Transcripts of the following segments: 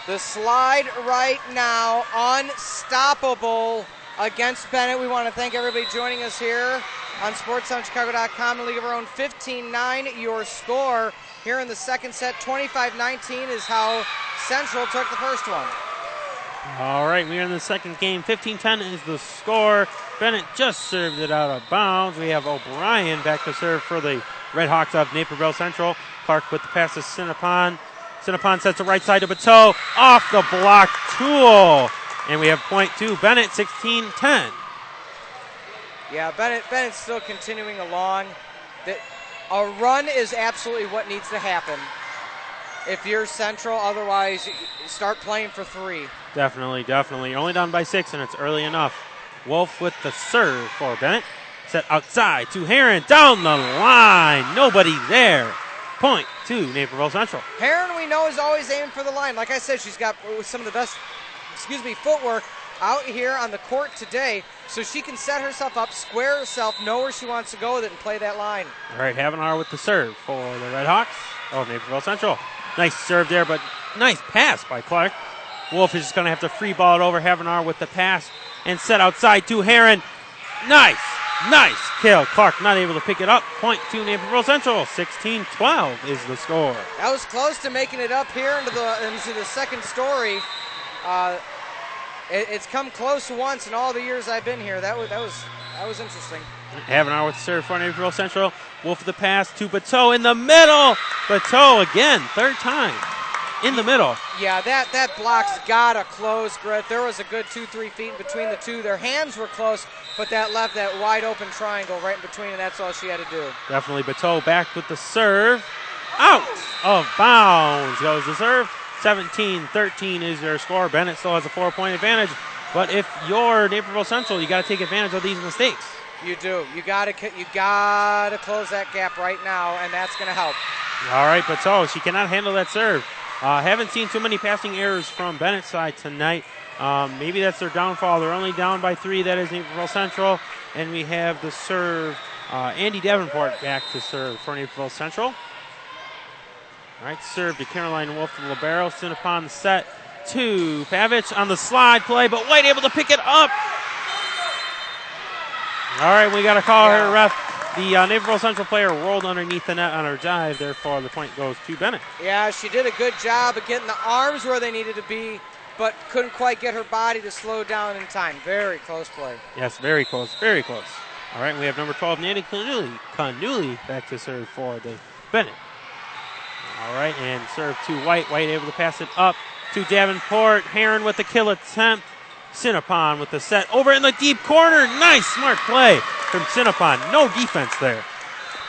The slide right now, unstoppable against Benet. We want to thank everybody joining us here on SportsCenterChicago.com. A league of our own, 15-9 your score. Here in the second set, 25-19 is how Central took the first one. All right, we are in the second game. 15-10 is the score. Benet just served it out of bounds. We have O'Brien back to serve for the Red Hawks of Naperville Central. Clark with the pass to Sinapon. Sinapon sets it right side to Bateau. Off the block, Toole. And we have point to Benet, 16-10. Yeah, Bennett's still continuing along. A run is absolutely what needs to happen if you're Central. Otherwise, you start playing for three. Definitely. You're only down by 6, and it's early enough. Wolf with the serve for Benet. Set outside to Heron. Down the line. Nobody there. Point to Naperville Central. Heron, we know, is always aiming for the line. Like I said, she's got some of the best, footwork out here on the court today, so she can set herself up, square herself, know where she wants to go with it, and play that line. All right, Havenar with the serve for the Red Hawks of Naperville Central. Nice serve there, but nice pass by Clark. Wolf is just going to have to free ball it over. Havenar with the pass and set outside to Heron. Nice kill. Clark not able to pick it up. Point to Naperville Central. 16-12 is the score. That was close to making it up here into the second story. It's come close once in all the years I've been here. That was interesting. Havenar with the serve for Naperville Central. Wolf with the pass to Bateau in the middle. Bateau again, third time in the middle. Yeah, that block's got to close, Grit. There was a good 2-3 feet in between the two. Their hands were close, but that left that wide open triangle right in between, and that's all she had to do. Definitely Bateau back with the serve. Out of bounds goes the serve. 17-13 is their score. Benet still has a 4-point advantage, but if you're Naperville Central, you got to take advantage of these mistakes. You do. You got to close that gap right now, and that's going to help. All right, Bateau, she cannot handle that serve. Haven't seen too many passing errors from Benet's side tonight. Maybe that's their downfall. They're only down by 3. That is Naperville Central. And we have the serve, Andy Davenport back to serve for Naperville Central. All right, serve to Caroline Wolf, the libero. Sinapon set to Pavich on the slide play, but White able to pick it up. All right, we got a call here, ref. The Naperville Central player rolled underneath the net on her dive. Therefore, the point goes to Benet. Yeah, she did a good job of getting the arms where they needed to be, but couldn't quite get her body to slow down in time. Very close play. Yes, very close. All right, we have number 12, Nanny Canuli back to serve for the Benet. All right, and serve to White. White able to pass it up to Davenport. Heron with the kill attempt. Sinapon with the set over in the deep corner. Nice, smart play from Sinapon. No defense there.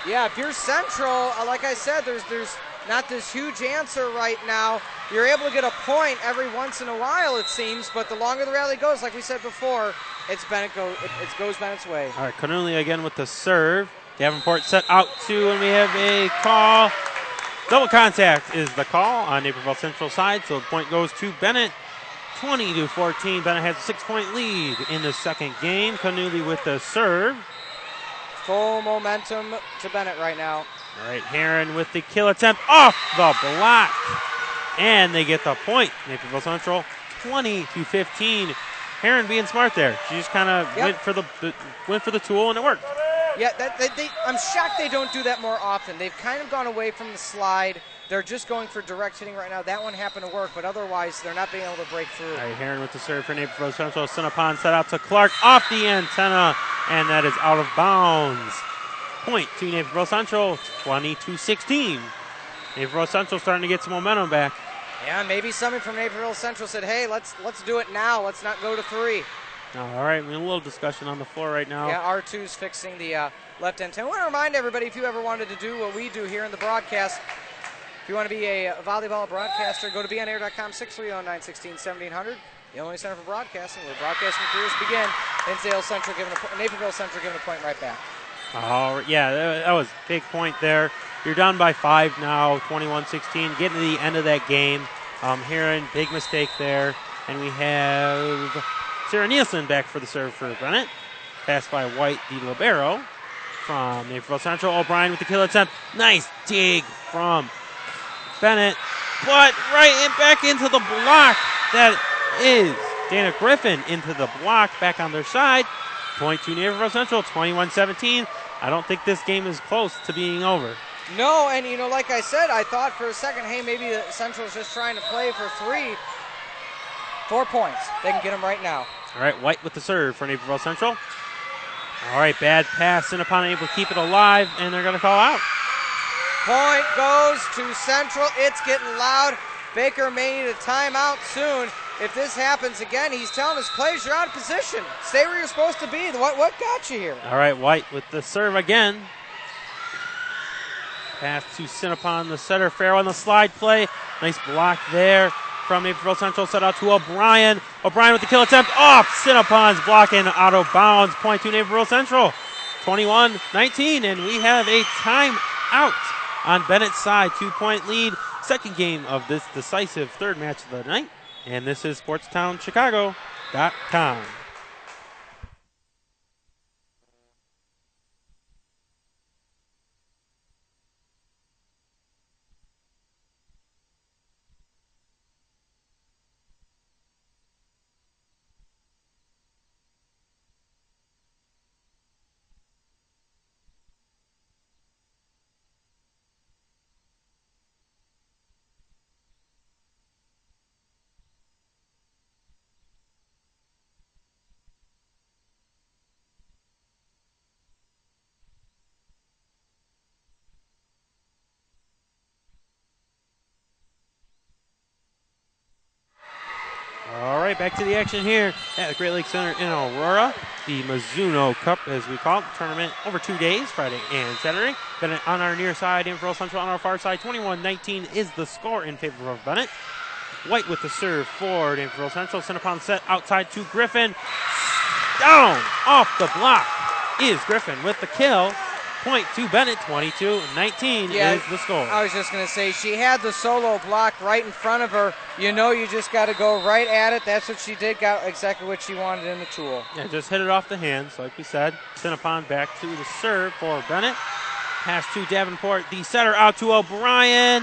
Yeah, if you're Central, like I said, there's not this huge answer right now. You're able to get a point every once in a while, it seems, but the longer the rally goes, like we said before, it goes Benet's way. All right, Canuli again with the serve. Davenport set out two, and we have a call. Double contact is the call on Naperville Central side, so the point goes to Benet. 20-14. Benet has a 6-point lead in the second game. Canuli with the serve. Full momentum to Benet right now. All right, Heron with the kill attempt off the block. And they get the point. Naperville Central, 20-15. Heron being smart there. She just kind of went for the tool, and it worked. Yeah, I'm shocked they don't do that more often. They've kind of gone away from the slide. They're just going for direct hitting right now. That one happened to work, but otherwise they're not being able to break through. All right, Heron with the serve for Naperville Central. Sinapon set out to Clark off the antenna, and that is out of bounds. Point to Naperville Central, 20-16. Naperville Central starting to get some momentum back. Yeah, maybe somebody from Naperville Central said, hey, let's do it now. Let's not go to 3. All right, we have a little discussion on the floor right now. Yeah, R2's fixing the left antenna. I want to remind everybody, if you ever wanted to do what we do here in the broadcast, if you want to be a volleyball broadcaster, go to beonair.com, 630-916-1700. The only center for broadcasting, where broadcasting careers begin. Naperville Central giving a point right back. Oh, yeah, that was a big point there. You're down by 5 now, 21-16. Getting to the end of that game. Heron, big mistake there. And we have Sarah Nielsen back for the serve for Benet. Passed by White, the libero from Naperville Central. O'Brien with the kill attempt. Nice dig from Benet. but back into the block. That is Dana Griffin into the block, back on their side. Point to Naperville Central, 21-17. I don't think this game is close to being over. No, and like I said, I thought for a second, hey, maybe the Central's just trying to play for 3. 4 points. They can get them right now. All right, White with the serve for Naperville Central. All right, bad pass. Cinnapon able to keep it alive, and they're going to call out. Point goes to Central. It's getting loud. Baker may need a timeout soon. If this happens again, he's telling his players, you're out of position. Stay where you're supposed to be. What got you here? All right, White with the serve again. Pass to Cinnapon, the setter. Farrell on the slide play. Nice block there from Naperville Central. Set out to O'Brien. O'Brien with the kill attempt. Off. Cinnapon's blocking out of bounds. Point to Naperville Central. 21-19, and we have a timeout on Bennett's side. 2-point lead. Second game of this decisive third match of the night. And this is SportsTownChicago.com. Back to the action here at the Great Lakes Center in Aurora. The Mizuno Cup, as we call it, tournament over 2 days, Friday and Saturday. Bennett on our near side, Naperville Central on our far side. 21-19 is the score in favor of Bennett. White with the serve for Naperville Central. Cinnapon set outside to Griffin. Down off the block is Griffin with the kill. Point to Bennett, 22-19 is the score. I was just going to say, she had the solo block right in front of her. You just got to go right at it. That's what she did, got exactly what she wanted in the tool. Yeah, just hit it off the hands, like we said. Cinnapon back to the serve for Bennett. Pass to Davenport, the setter out to O'Brien.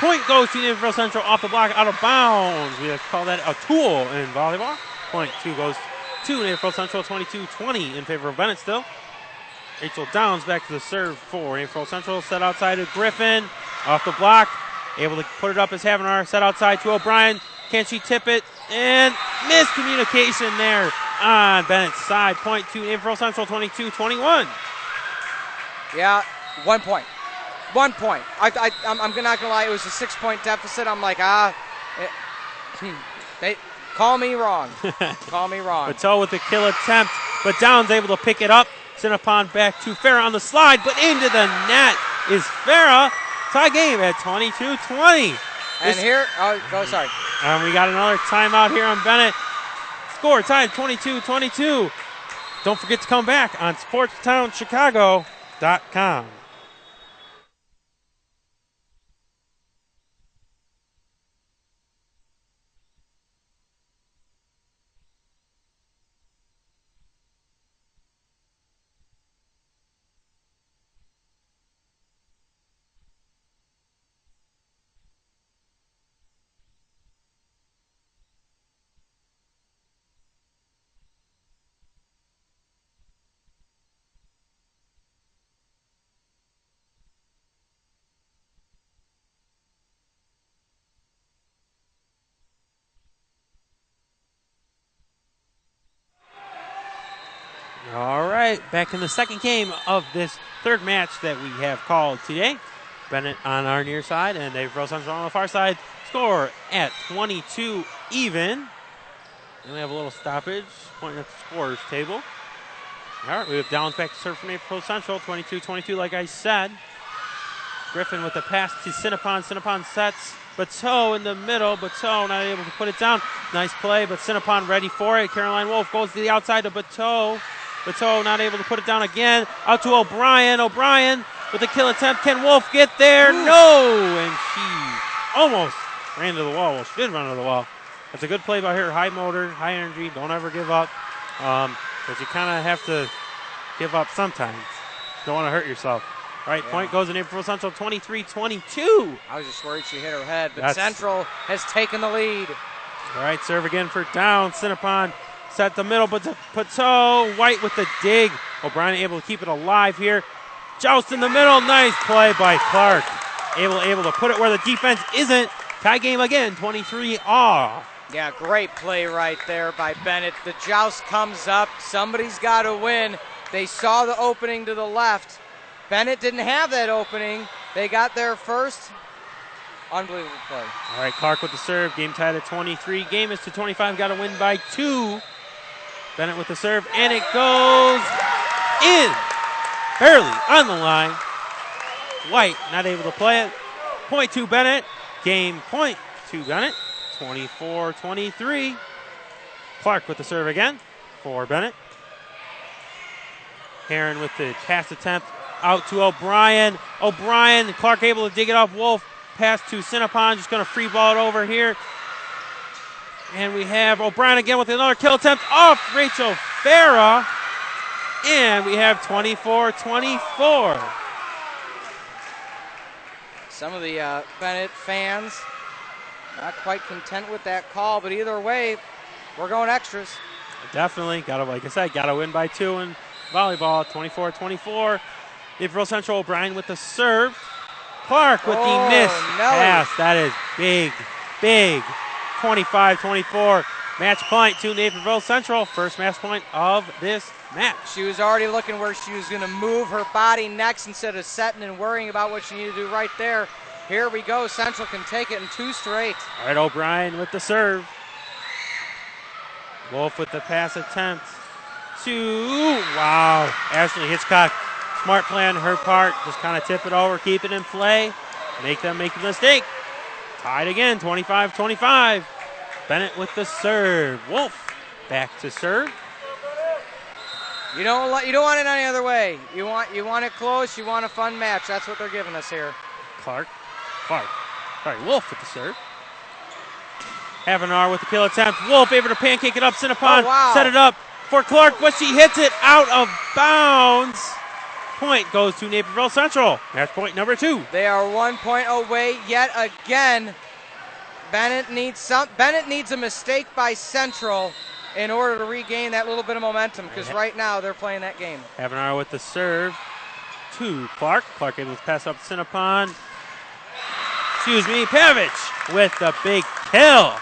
Point goes to Naperville Central off the block, out of bounds. We call that a tool in volleyball. Point 2 goes to Naperville Central, 22-20 in favor of Bennett still. Rachel Downs back to the serve for Naperville Central. Set outside to Griffin. Off the block. Able to put it up as Havenar. Set outside to O'Brien. Can she tip it? And miscommunication there on Bennett's side. Point to Naperville Central, 22-21. Yeah, 1 point. 1 point. I'm not going to lie. It was a 6-point deficit. I'm like, they call me wrong. Call me wrong. Bateau with the kill attempt, but Downs able to pick it up. Cinnapon back to Farah on the slide, but into the net is Farah. Tie game at 22-20. And here, sorry. We got another timeout here on Bennett. Score tied 22-22. Don't forget to come back on SportsTownChicago.com. All right, back in the second game of this third match that we have called today. Bennett on our near side and Naperville Central on the far side. Score at 22 even. And we have a little stoppage pointing at the scorer's table. All right, we have Downs back to serve from Naperville Central, 22-22 like I said. Griffin with the pass to Cinnapon. Cinnapon sets. Bateau in the middle. Bateau not able to put it down. Nice play, but Cinnapon ready for it. Caroline Wolf goes to the outside to Bateau. Bateau not able to put it down again. Out to O'Brien. O'Brien with the kill attempt. Can Wolf get there? No! And she almost ran to the wall. Well, she did run to the wall. That's a good play by her. High motor, high energy. Don't ever give up. But you kind of have to give up sometimes. Don't want to hurt yourself. All right, point goes to Naperville Central, 23-22. I was just worried she hit her head, but That's- Central has taken the lead. All right, serve again for down. Cinnapon set the middle, but Pateau, White with the dig. O'Brien able to keep it alive here. Joust in the middle, nice play by Clark. Able to put it where the defense isn't. Tie game again, 23-all. Yeah, great play right there by Benet. The joust comes up. Somebody's got to win. They saw the opening to the left. Benet didn't have that opening. They got there first. Unbelievable play. All right, Clark with the serve. Game tied at 23. Game is to 25. Got to win by 2. Benet with the serve, and it goes in. Barely on the line. White not able to play it. Point to Benet. Game point to Benet. 24-23. Clark with the serve again for Benet. Heron with the pass attempt out to O'Brien. Clark able to dig it off Wolf. Pass to Cinnapon, just going to free ball it over here. And we have O'Brien again with another kill attempt off Rachel Farah. And we have 24-24. Some of the Benet fans not quite content with that call, but either way, we're going extras. Definitely. Like I said, got to win by 2 in volleyball, 24-24. Naperville Central, O'Brien with the serve. Clark with the missed pass. That is big. 25-24. Match point to Naperville Central. First match point of this match. She was already looking where she was going to move her body next instead of setting and worrying about what she needed to do right there. Here we go. Central can take it in 2 straight. All right, O'Brien with the serve. Wolf with the pass attempt wow. Ashley Hitchcock, smart play on her part. Just kind of tip it over, keep it in play. Make them make a mistake. Tied again, 25-25. Benet with the serve. Wolf back to serve. You don't want it any other way. You want it close. You want a fun match. That's what they're giving us here. Clark. Sorry, Wolf with the serve. Havenar with the kill attempt. Wolf able to pancake it up. Cinnapon set it up for Clark, but she hits it out of bounds. Point goes to Naperville Central. Match point number 2. They are 1 point away yet again. Benet needs a mistake by Central in order to regain that little bit of momentum, because right now they're playing that game. Havenar with the serve to Clark. Clark able to pass up Cinnapon. Pavich with the big kill.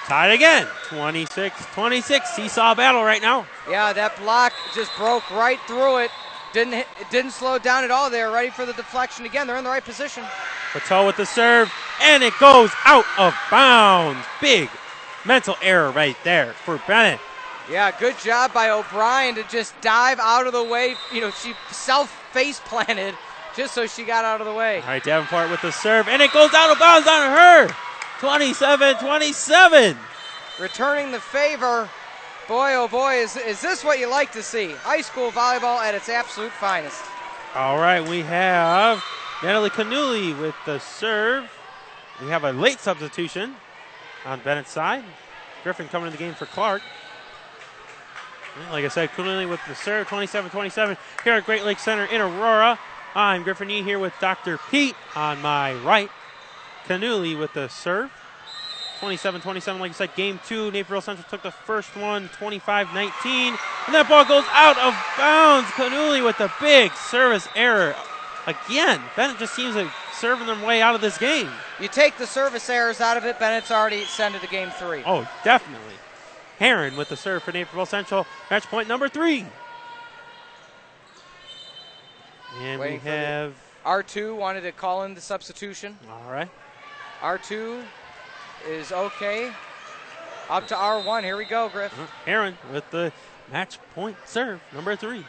Tied again, 26-26. Seesaw battle right now. Yeah, that block just broke right through it. It didn't slow down at all. They were ready for the deflection again. They're in the right position. Pateau with the serve, and it goes out of bounds. Big mental error right there for Benet. Yeah, good job by O'Brien to just dive out of the way. She face planted just so she got out of the way. All right, Davenport with the serve, and it goes out of bounds on her. 27-27. Returning the favor. Boy, oh boy, is this what you like to see? High school volleyball at its absolute finest. All right, we have Natalie Canuli with the serve. We have a late substitution on Benet's side. Griffin coming in the game for Clark. Like I said, Canuli with the serve, 27-27. Here at Great Lakes Center in Aurora. I'm Griffin E. here with Dr. Pete on my right. Canuli with the serve. 27-27, like I said, game 2. Naperville Central took the first one, 25-19. And that ball goes out of bounds. Canuli with the big service error. Again, Benet just seems like serving their way out of this game. You take the service errors out of it, Benet's already sent it to game 3. Oh, definitely. Heron with the serve for Naperville Central. Match point number 3. And we have... R2 wanted to call in the substitution. All right. R2 is okay. Up to R1. Here we go, Griff. Heron with the match point serve, number 3.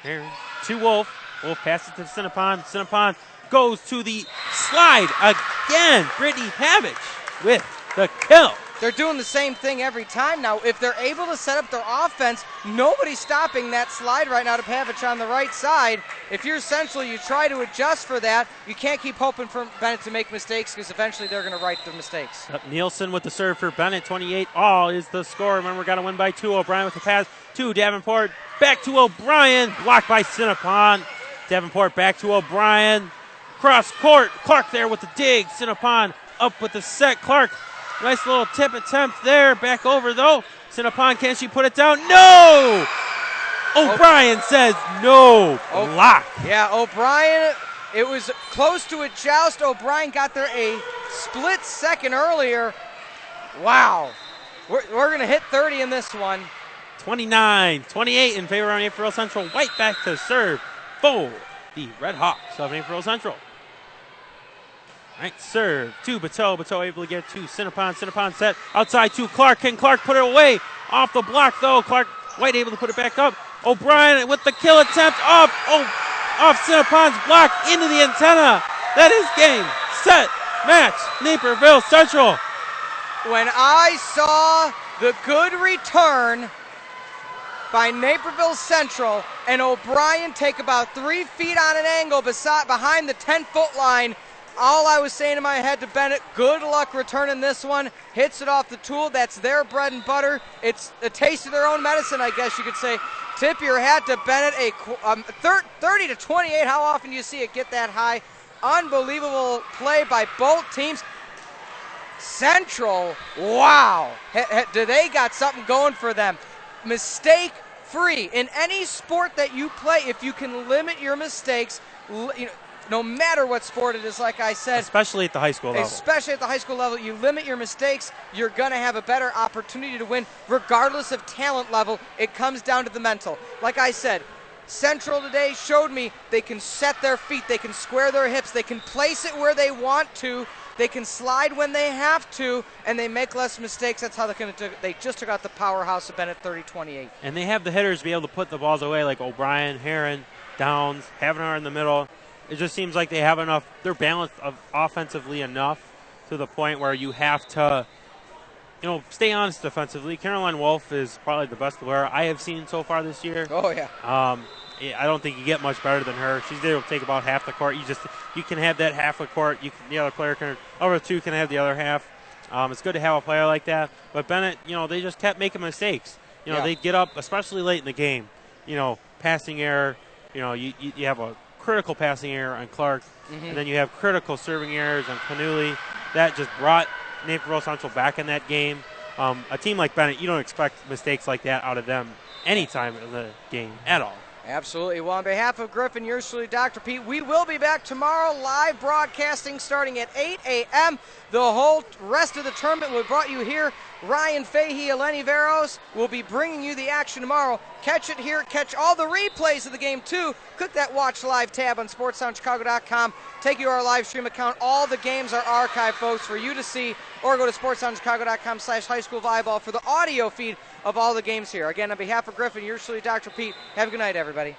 Heron to Wolf. Wolf passes to Cinnapon. Cinnapon goes to the slide again. Brittany Pavich with the kill. They're doing the same thing every time now. If they're able to set up their offense, nobody's stopping that slide right now to Pavich on the right side. If you're Central, you try to adjust for that. You can't keep hoping for Benet to make mistakes, because eventually they're going to right their mistakes. Nielsen with the serve for Benet. 28-all is the score. Remember, got to win by 2. O'Brien with the pass to Davenport. Back to O'Brien. Blocked by Cinnapon. Davenport back to O'Brien. Cross court. Clark there with the dig. Cinnapon up with the set. Clark, nice little tip attempt there. Back over though. Cinnapon, can she put it down? No! O'Brien says no. Block. Yeah, O'Brien, it was close to a joust. O'Brien got there a split second earlier. Wow. We're going to hit 30 in this one. 29-28 in favor of Naperville Central. White back to serve for the Red Hawks of Naperville Central. All right, serve to Bateau. Bateau able to get to Cinnapon. Cinnapon set outside to Clark. Can Clark put it away? Off the block, though. Clark White able to put it back up. O'Brien with the kill attempt off Cinnapon's block into the antenna. That is game, set, match, Naperville Central. When I saw the good return by Naperville Central and O'Brien take about 3 feet on an angle behind the 10-foot line, all I was saying in my head to Benet, good luck returning this one. Hits it off the tool. That's their bread and butter. It's a taste of their own medicine, I guess you could say. Tip your hat to Benet. 30-28. How often do you see it get that high? Unbelievable play by both teams. Central, wow. Do they got something going for them? Mistake free. In any sport that you play, if you can limit your mistakes, no matter what sport it is, like I said. Especially at the high school level. Especially at the high school level, you limit your mistakes, you're going to have a better opportunity to win, regardless of talent level. It comes down to the mental. Like I said, Central today showed me they can set their feet, they can square their hips, they can place it where they want to, they can slide when they have to, and they make less mistakes. That's how they just took out the powerhouse of Benet 30-28. And they have the hitters be able to put the balls away, like O'Brien, Heron, Downs, Havenar in the middle. It just seems like they have enough. They're balanced offensively enough to the point where you have to, stay honest defensively. Caroline Wolf is probably the best player I have seen so far this year. Oh, yeah. I don't think you get much better than her. She's able to take about half the court. You can have that half the court. The other player can have the other half. It's good to have a player like that. But Benet, they just kept making mistakes. They'd get up, especially late in the game. Passing error. You have a critical passing error on Clark, and then you have critical serving errors on Canuli. That just brought Naperville Central back in that game. A team like Benet, you don't expect mistakes like that out of them any time in the game at all. Absolutely. Well, on behalf of Griffin, yours truly, Dr. Pete, we will be back tomorrow, live broadcasting starting at 8 a.m. The whole rest of the tournament will be brought you here. Ryan Fahey, Eleni Veros will be bringing you the action tomorrow. Catch it here. Catch all the replays of the game, too. Click that Watch Live tab on SportsOnChicago.com. Take you to our live stream account. All the games are archived, folks, for you to see. Or go to SportsOnChicago.com/highschoolvolleyball for the audio feed of all the games here. Again, on behalf of Griffin, yours truly, Dr. Pete. Have a good night, everybody.